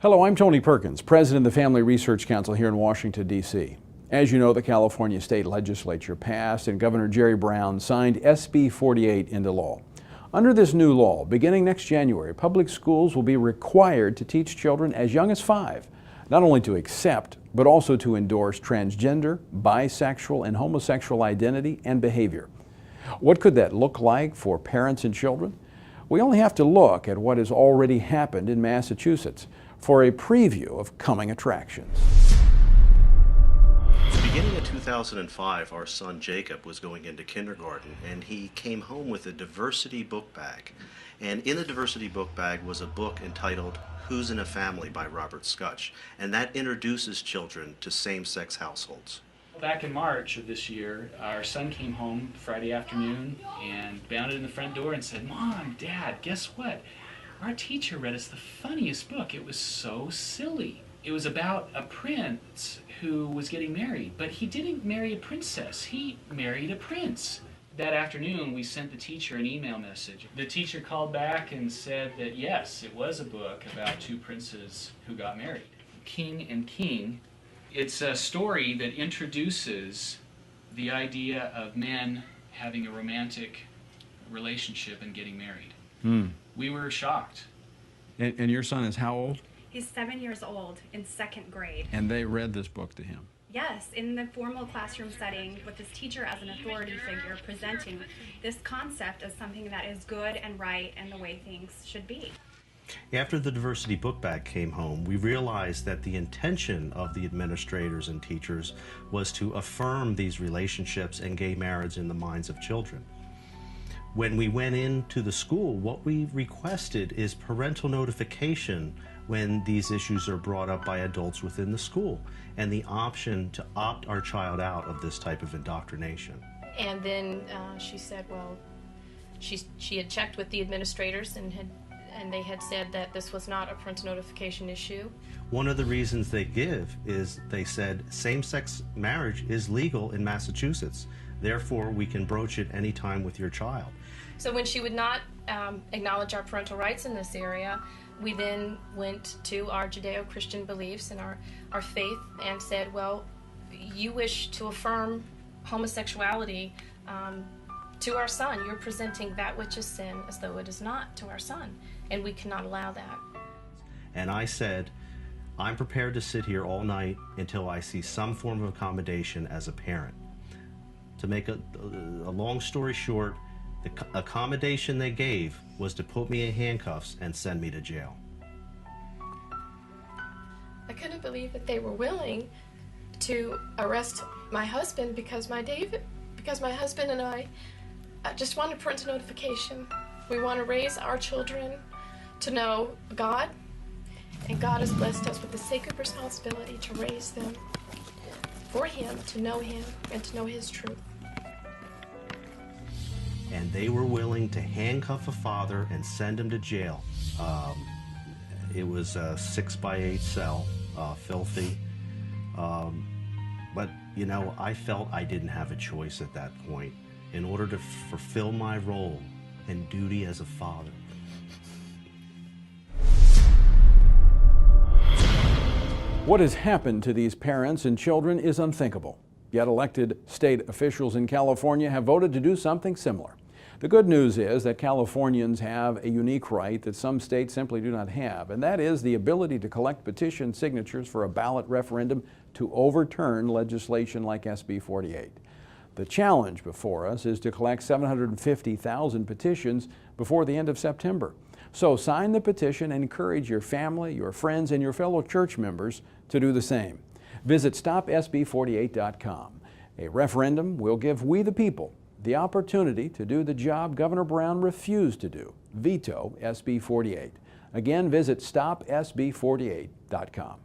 Hello, I'm Tony Perkins, President of the Family Research Council here in Washington, D.C. As you know, the California State Legislature passed and Governor Jerry Brown signed SB48 into law. Under this new law, beginning next January, public schools will be required to teach children as young as 5, not only to accept, but also to endorse transgender, bisexual, and homosexual identity and behavior. What could that look like for parents and children? We only have to look at what has already happened in Massachusetts for a preview of coming attractions. Beginning in 2005, our son Jacob was going into kindergarten, and he came home with a diversity book bag. And in the diversity book bag was a book entitled Who's in a Family by Robert Scutch, and that introduces children to same-sex households. Back in March of this year, our son came home Friday afternoon and bounded in the front door and said, "Mom, Dad, guess what? Our teacher read us the funniest book. It was so silly. It was about a prince who was getting married, but he didn't marry a princess. He married a prince." That afternoon, we sent the teacher an email message. The teacher called back and said that yes, it was a book about two princes who got married. King and King. It's a story that introduces the idea of men having a romantic relationship and getting married. We were shocked. And your son is how old? He's 7 years old, in 2nd grade. And they read this book to him? Yes, in the formal classroom setting with his teacher as an authority figure presenting this concept as something that is good and right and the way things should be. After the diversity book bag came home, we realized that the intention of the administrators and teachers was to affirm these relationships and gay marriage in the minds of children. When we went into the school, what we requested is parental notification when these issues are brought up by adults within the school, and the option to opt our child out of this type of indoctrination. And then she said, well, she had checked with the administrators and they had said that this was not a parental notification issue. One of the reasons they give is they said same-sex marriage is legal in Massachusetts. Therefore, we can broach it anytime with your child. So when she would not acknowledge our parental rights in this area, we then went to our Judeo-Christian beliefs and our faith and said, well, you wish to affirm homosexuality to our son. You're presenting that which is sin as though it is not to our son, and we cannot allow that. And I said, I'm prepared to sit here all night until I see some form of accommodation as a parent. To make a long story short, the accommodation they gave was to put me in handcuffs and send me to jail. I couldn't believe that they were willing to arrest my husband because my husband and I just wanted parental notification. We want to raise our children to know God, and God has blessed us with the sacred responsibility to raise them for Him, to know Him, and to know His truth. And they were willing to handcuff a father and send him to jail. It was a 6x8 cell, filthy. But, you know, I felt I didn't have a choice at that point in order to fulfill my role and duty as a father. What has happened to these parents and children is unthinkable. Yet elected state officials in California have voted to do something similar. The good news is that Californians have a unique right that some states simply do not have, and that is the ability to collect petition signatures for a ballot referendum to overturn legislation like SB48. The challenge before us is to collect 750,000 petitions before the end of September. So sign the petition and encourage your family, your friends, and your fellow church members to do the same. Visit StopSB48.com. A referendum will give we the people the opportunity to do the job Governor Brown refused to do, veto SB48. Again, visit StopSB48.com.